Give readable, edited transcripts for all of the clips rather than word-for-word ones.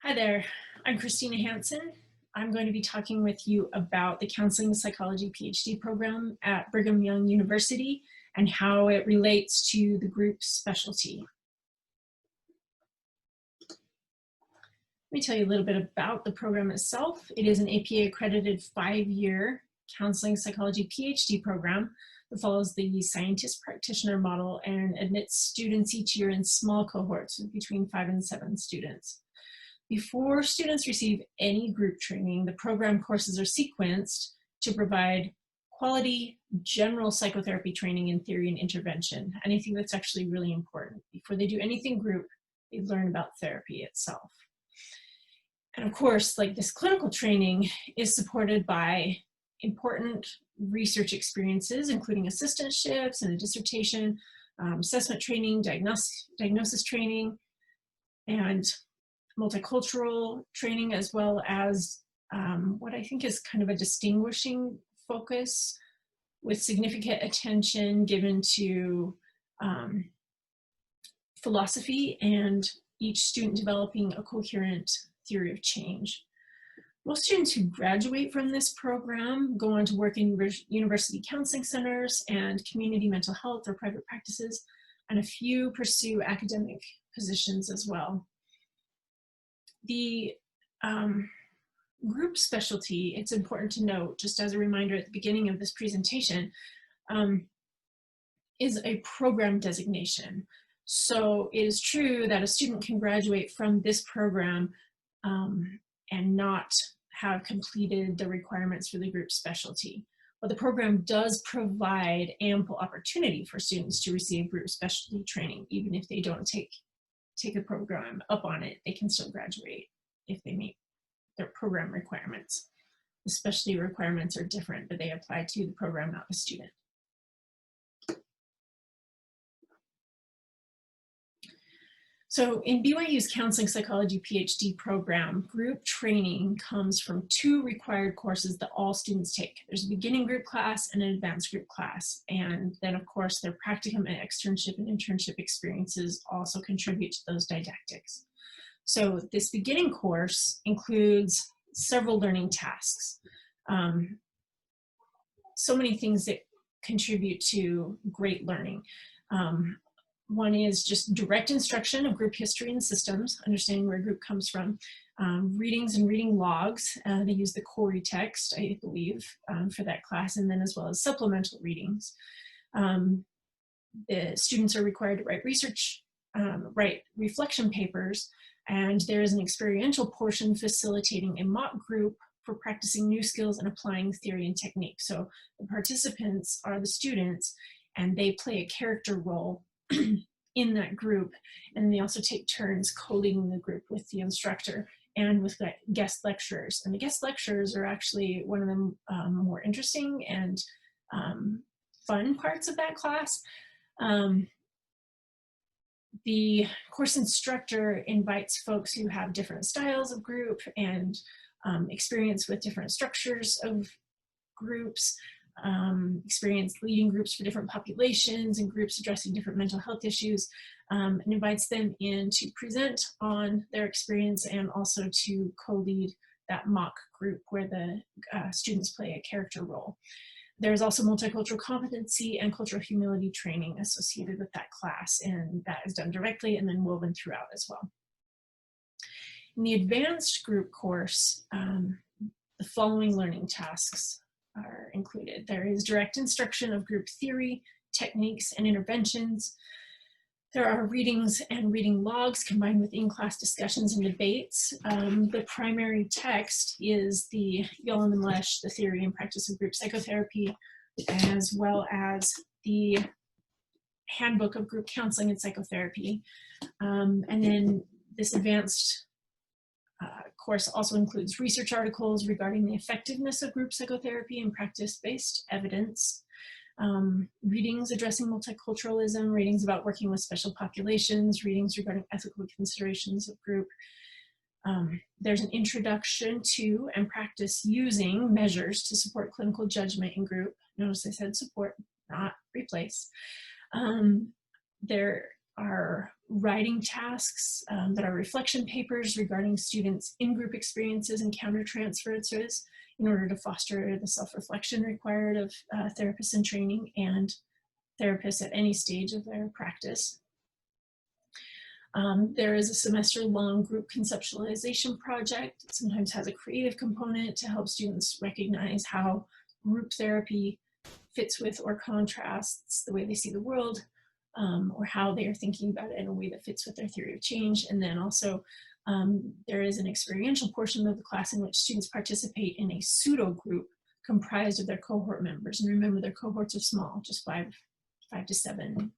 Hi there, I'm Kristina Hansen. I'm going to be talking with you about the Counseling and Psychology PhD program at Brigham Young University and how it relates to the group specialty. Let me tell you a little bit about the program itself. It is an APA accredited 5-year counseling psychology PhD program that follows the scientist practitioner model and admits students each year in small cohorts of between 5 and 7 students. Before students receive any group training, the program courses are sequenced to provide quality general psychotherapy training in theory and intervention. And I think that's actually really important. Before they do anything group, they learn about therapy itself. And of course, like this clinical training is supported by important research experiences, including assistantships and a dissertation, assessment training, diagnosis training, and multicultural training, as well as what I think is kind of a distinguishing focus with significant attention given to philosophy and each student developing a coherent theory of change. Most students who graduate from this program go on to work in university counseling centers and community mental health or private practices, and a few pursue academic positions as well. The group specialty, it's important to note, just as a reminder at the beginning of this presentation, is a program designation. So it is true that a student can graduate from this program and not have completed the requirements for the group specialty. But the program does provide ample opportunity for students to receive group specialty training. Even if they don't take a program up on it, they can still graduate if they meet their program requirements. The specialty requirements are different, but they apply to the program, not the student. So in BYU's Counseling Psychology PhD program, group training comes from 2 required courses that all students take. There's a beginning group class and an advanced group class. And then of course their practicum and externship and internship experiences also contribute to those didactics. So this beginning course includes several learning tasks. So many things that contribute to great learning. One is just direct instruction of group history and systems, understanding where a group comes from, readings and reading logs. They use the Corey text, I believe, for that class, and then as well as supplemental readings. The students are required to write reflection papers, and there is an experiential portion facilitating a mock group for practicing new skills and applying theory and technique. So the participants are the students, and they play a character role in that group, and they also take turns co-leading the group with the instructor and with the guest lecturers. And the guest lecturers are actually one of the more interesting and fun parts of that class. The course instructor invites folks who have different styles of group and experience with different structures of groups, experience leading groups for different populations and groups addressing different mental health issues, and invites them in to present on their experience and also to co-lead that mock group where the students play a character role. There's also multicultural competency and cultural humility training associated with that class, and that is done directly and then woven throughout as well. In the advanced group course, the following learning tasks are included. There is direct instruction of group theory, techniques, and interventions. There are readings and reading logs combined with in-class discussions and debates. The primary text is the Yoel and the Mlesh, the Theory and Practice of Group Psychotherapy, as well as the Handbook of Group Counseling and Psychotherapy. And then this advanced course also includes research articles regarding the effectiveness of group psychotherapy and practice-based evidence, readings addressing multiculturalism, readings about working with special populations, readings regarding ethical considerations of group. There's an introduction to and practice using measures to support clinical judgment in group. Notice I said support, not replace. There are writing tasks that are reflection papers regarding students' in-group experiences and counter-transferences in order to foster the self-reflection required of therapists in training and therapists at any stage of their practice. There is a semester-long group conceptualization project. It sometimes has a creative component to help students recognize how group therapy fits with or contrasts the way they see the world, or how they are thinking about it in a way that fits with their theory of change. And then also there is an experiential portion of the class in which students participate in a pseudo group comprised of their cohort members. And remember, their cohorts are small, just five to seven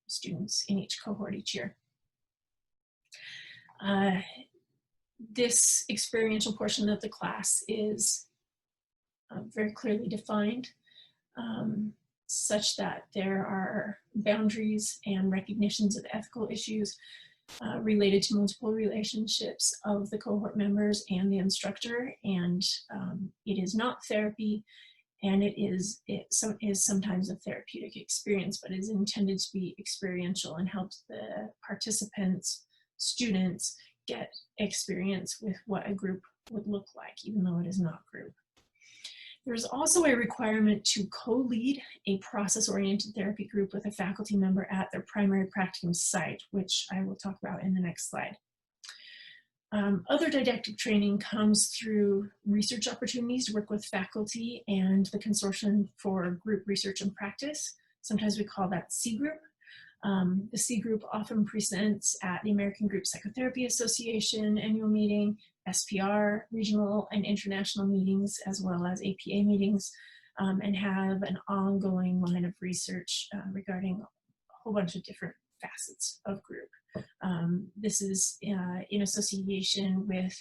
students in each cohort each year. This experiential portion of the class is very clearly defined, such that there are boundaries and recognitions of ethical issues related to multiple relationships of the cohort members and the instructor, and it is not therapy, and it is sometimes a therapeutic experience, but is intended to be experiential and helps the participants, students, get experience with what a group would look like, even though it is not group. There's also a requirement to co-lead a process-oriented therapy group with a faculty member at their primary practicum site, which I will talk about in the next slide. Other didactic training comes through research opportunities to work with faculty and the Consortium for Group Research and Practice. Sometimes we call that C Group. The C Group often presents at the American Group Psychotherapy Association annual meeting, SPR, regional and international meetings, as well as APA meetings, and have an ongoing line of research regarding a whole bunch of different facets of group. This is in association with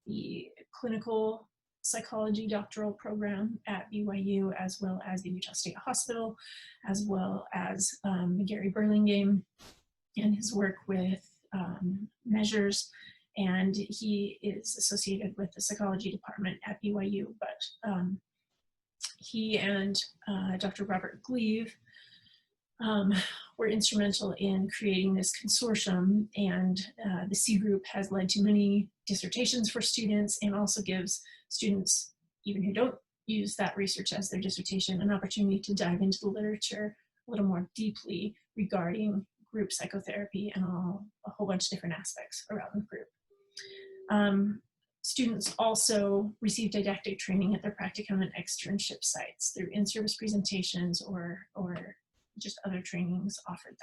the clinical psychology doctoral program at BYU, as well as the Utah State Hospital, as well as Gary Burlingame and his work with measures. And he is associated with the psychology department at BYU, but he and Dr. Robert Gleave were instrumental in creating this consortium, and the C Group has led to many dissertations for students and also gives students, even who don't use that research as their dissertation, an opportunity to dive into the literature a little more deeply regarding group psychotherapy and a whole bunch of different aspects around the group. Students also receive didactic training at their practicum and externship sites through in-service presentations or just other trainings offered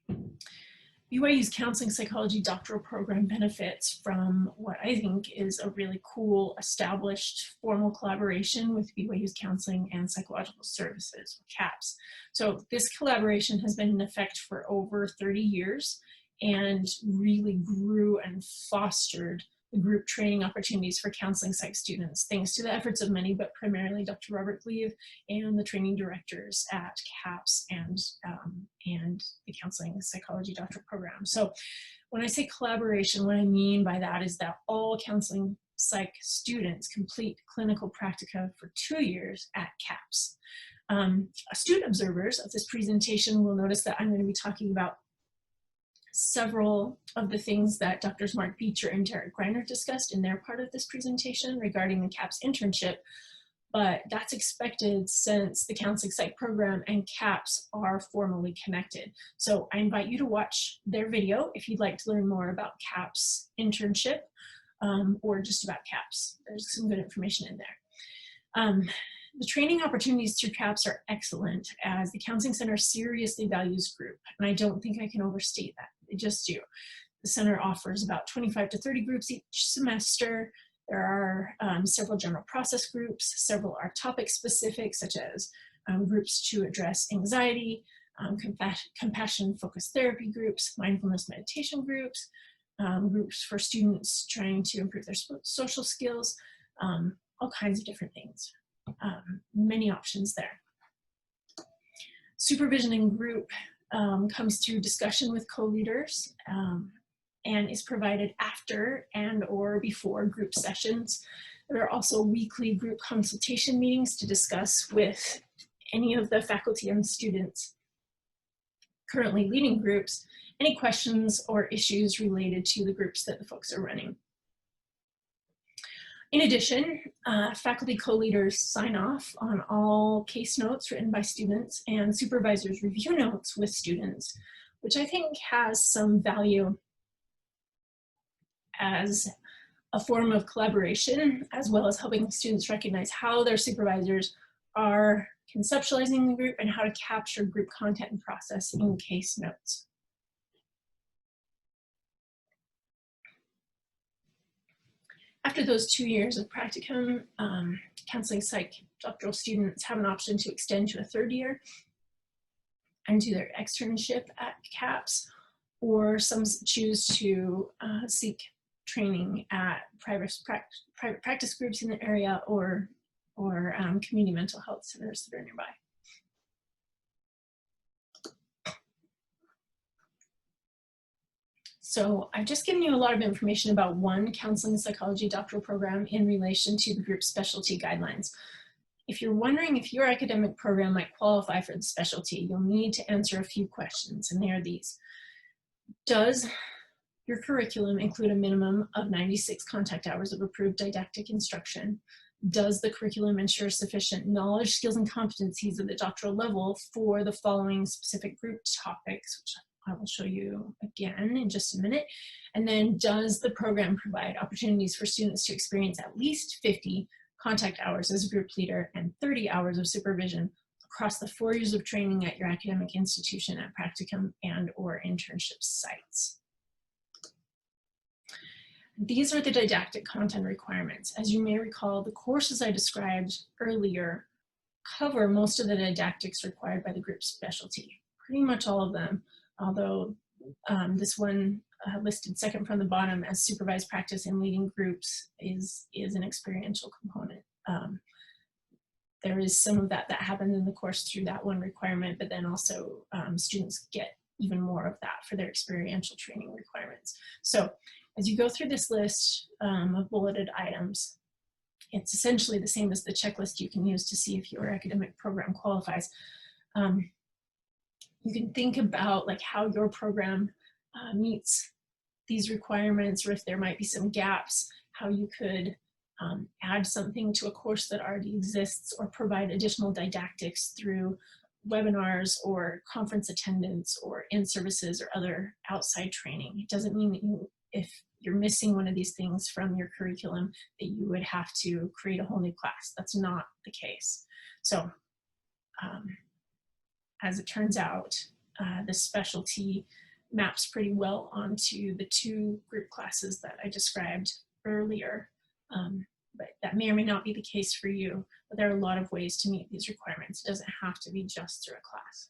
there. BYU's counseling psychology doctoral program benefits from what I think is a really cool established formal collaboration with BYU's Counseling and Psychological Services, CAPS. So this collaboration has been in effect for over 30 years and really grew and fostered the group training opportunities for counseling psych students, thanks to the efforts of many, but primarily Dr. Robert Gleave and the training directors at CAPS and the Counseling Psychology Doctoral Program. So when I say collaboration, what I mean by that is that all counseling psych students complete clinical practica for 2 years at CAPS. Astute observers of this presentation will notice that I'm going to be talking about several of the things that Drs. Mark Beecher and Derek Greiner discussed in their part of this presentation regarding the CAPS internship, but that's expected since the Counseling Psych program and CAPS are formally connected. So I invite you to watch their video if you'd like to learn more about CAPS internship or just about CAPS. There's some good information in there. The training opportunities through CAPS are excellent, as the Counseling Center seriously values group, and I don't think I can overstate that. They just do. The center offers about 25 to 30 groups each semester. There are several general process groups, several are topic specific, such as groups to address anxiety, compassion-focused therapy groups, mindfulness meditation groups, groups for students trying to improve their social skills, all kinds of different things. Many options there. Supervision in group comes through discussion with co-leaders and is provided after and or before group sessions. There are also weekly group consultation meetings to discuss with any of the faculty and students currently leading groups any questions or issues related to the groups that the folks are running. In addition, faculty co-leaders sign off on all case notes written by students, and supervisors review notes with students, which I think has some value as a form of collaboration, as well as helping students recognize how their supervisors are conceptualizing the group and how to capture group content and process in case notes. After those 2 years of practicum, counseling psych doctoral students have an option to extend to a 3rd year and do their externship at CAPS, or some choose to seek training at private practice groups in the area or community mental health centers that are nearby. So I've just given you a lot of information about one counseling psychology doctoral program in relation to the group specialty guidelines. If you're wondering if your academic program might qualify for the specialty, you'll need to answer a few questions, and they are these. Does your curriculum include a minimum of 96 contact hours of approved didactic instruction? Does the curriculum ensure sufficient knowledge, skills, and competencies at the doctoral level for the following specific group topics, which I will show you again in just a minute? And then, does the program provide opportunities for students to experience at least 50 contact hours as a group leader and 30 hours of supervision across the 4 years of training at your academic institution at practicum and/or internship sites? These are the didactic content requirements. As you may recall, the courses I described earlier cover most of the didactics required by the group specialty, pretty much all of them, although this one listed second from the bottom as supervised practice in leading groups is an experiential component. There is some of that happens in the course through that one requirement, but then also students get even more of that for their experiential training requirements. So as you go through this list of bulleted items, it's essentially the same as the checklist you can use to see if your academic program qualifies. You can think about like how your program meets these requirements, or if there might be some gaps, how you could add something to a course that already exists, or provide additional didactics through webinars or conference attendance or in-services or other outside training. It doesn't mean that if you're missing one of these things from your curriculum, that you would have to create a whole new class. That's not the case. So as it turns out, the specialty maps pretty well onto the 2 group classes that I described earlier. But that may or may not be the case for you, but there are a lot of ways to meet these requirements. It doesn't have to be just through a class.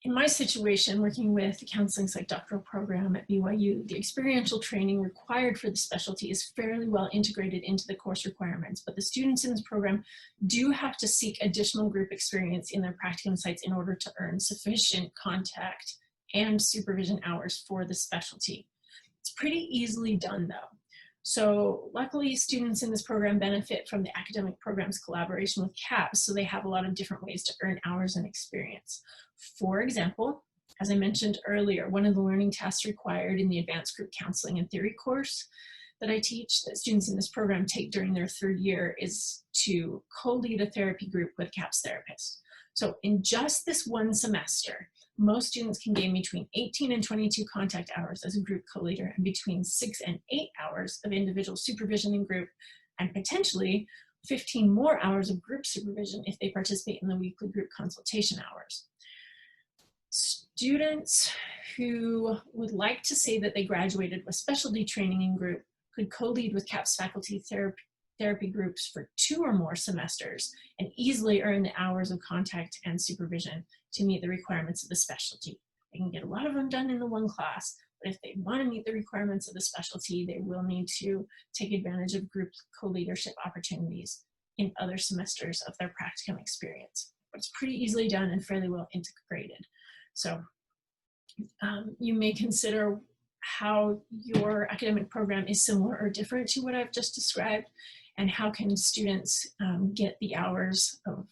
In my situation, working with the counseling psych doctoral program at BYU, the experiential training required for the specialty is fairly well integrated into the course requirements, but the students in this program do have to seek additional group experience in their practicum sites in order to earn sufficient contact and supervision hours for the specialty. It's pretty easily done though. So luckily, students in this program benefit from the academic program's collaboration with CAPS, so they have a lot of different ways to earn hours and experience. For example, as I mentioned earlier, one of the learning tasks required in the advanced group counseling and theory course that I teach, that students in this program take during their 3rd year, is to co-lead a therapy group with a CAPS therapist. So in just this one semester, most students can gain between 18 and 22 contact hours as a group co-leader, and between 6 and 8 hours of individual supervision in group, and potentially 15 more hours of group supervision if they participate in the weekly group consultation hours. Students who would like to say that they graduated with specialty training in group could co-lead with CAPS faculty therapy groups for 2 or more semesters and easily earn the hours of contact and supervision to meet the requirements of the specialty. They can get a lot of them done in the one class, but if they want to meet the requirements of the specialty, they will need to take advantage of group co-leadership opportunities in other semesters of their practicum experience. But it's pretty easily done and fairly well integrated. So you may consider how your academic program is similar or different to what I've just described, and how can students get the hours of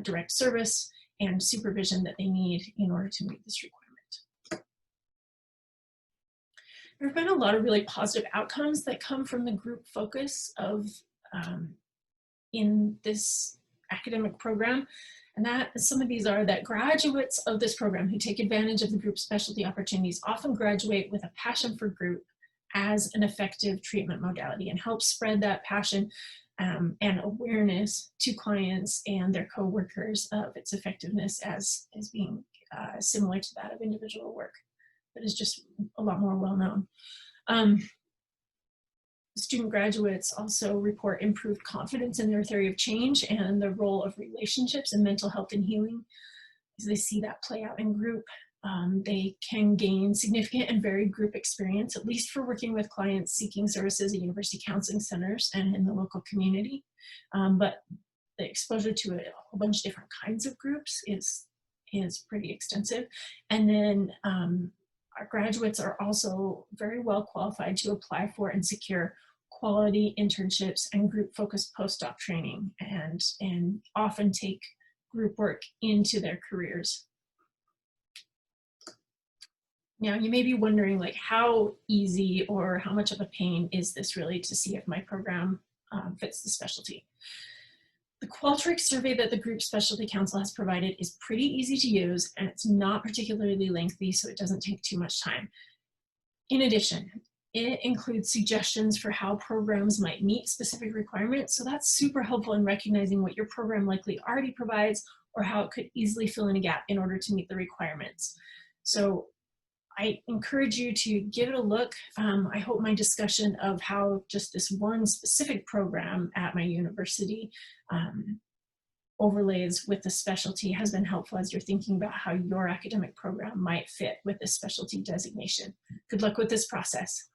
direct service and supervision that they need in order to meet this requirement. There have been a lot of really positive outcomes that come from the group focus of in this academic program. And that some of these are that graduates of this program who take advantage of the group specialty opportunities often graduate with a passion for group as an effective treatment modality and help spread that passion and awareness to clients and their coworkers of its effectiveness as being similar to that of individual work, but is just a lot more well known. Student graduates also report improved confidence in their theory of change and the role of relationships in mental health and healing. As they see that play out in group, they can gain significant and varied group experience, at least for working with clients seeking services at university counseling centers and in the local community. But the exposure to a whole bunch of different kinds of groups is pretty extensive. And then our graduates are also very well qualified to apply for and secure quality internships and group-focused postdoc training and often take group work into their careers. Now, you may be wondering, like, how easy or how much of a pain is this really to see if my program fits the specialty? The Qualtrics survey that the Group Specialty Council has provided is pretty easy to use, and it's not particularly lengthy, so it doesn't take too much time. In addition, it includes suggestions for how programs might meet specific requirements, so that's super helpful in recognizing what your program likely already provides or how it could easily fill in a gap in order to meet the requirements. So I encourage you to give it a look. I hope my discussion of how just this one specific program at my university overlays with the specialty has been helpful as you're thinking about how your academic program might fit with the specialty designation. Good luck with this process.